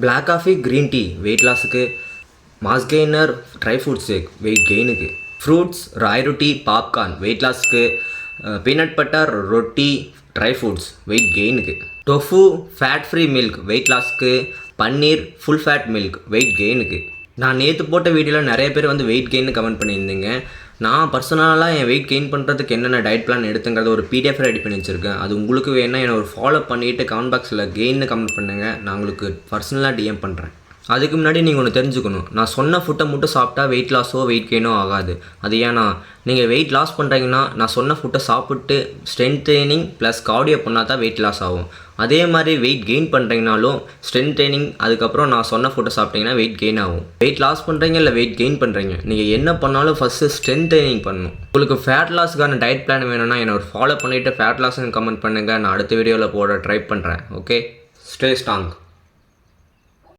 Black coffee, green tea, weight loss-க்கு, mass gainer, dry fruit shake, weight gain-க்கு, fruits, rye roti, popcorn, weight loss-க்கு, peanut butter, roti, dry fruits, weight gain-க்கு, tofu, fat-free milk, weight loss-க்கு, பன்னீர், full fat milk, weight gain-க்கு. நான் நேற்று போட்ட வீடியோவில் நிறைய பேர் வந்து wait கெயின்னு comment பண்ணியிருந்தீங்க. நான் பர்சனலாக என் வெயிட் கெயின் பண்ணுறதுக்கு என்னென்ன டயட் பிளான் எடுத்துங்கிறத ஒரு பிடிஎஃப் ரெடி பண்ணி வச்சுருக்கேன். அது உங்களுக்கு வேணால் என்னை ஒரு ஃபாலோ பண்ணிவிட்டு கமெண்ட் பாக்ஸில் கெயின்னு கமெண்ட் பண்ணுங்கள். நான் உங்களுக்கு பர்சனலாக டிஎம் பண்ணுறேன். அதுக்கு முன்னாடி நீங்கள் ஒன்று தெரிஞ்சுக்கணும். நான் சொன்ன ஃபுட்டை மட்டும் சாப்பிட்டா வெயிட் லாஸோ வெயிட் கெயினோ ஆகாது. அது ஏன்னா நீங்கள் வெயிட் லாஸ் பண்ணுறீங்கன்னா நான் சொன்ன ஃபுட்டை சாப்பிட்டு ஸ்ட்ரென்த் ட்ரைனிங் ப்ளஸ் கார்டியோ பண்ணால் தான் வெயிட் லாஸ் ஆகும். அதே மாதிரி வெயிட் கெயின் பண்ணுறீங்கனாலும் ஸ்ட்ரென்த் ட்ரைனிங் அதுக்கப்புறம் நான் சொன்ன ஃபுட்டை சாப்பிட்டீங்கன்னா வெயிட் கெயின் ஆகும். வெயிட் லாஸ் பண்ணுறீங்க இல்லை வெயிட் கெயின் பண்ணுறீங்க, நீங்கள் என்ன பண்ணாலும் ஃபஸ்ட்டு ஸ்ட்ரென்த் ட்ரைனிங் பண்ணணும். உங்களுக்கு ஃபேட் லாஸ்க்கான டயட் பிளான் வேணும்னா என்னை ஒரு ஃபாலோ பண்ணிவிட்டு ஃபேட் லாஸ்ன்னு கமெண்ட் பண்ணுங்கள். நான் அடுத்த வீடியோவில் போட ட்ரை பண்ணுறேன். Okay, stay strong.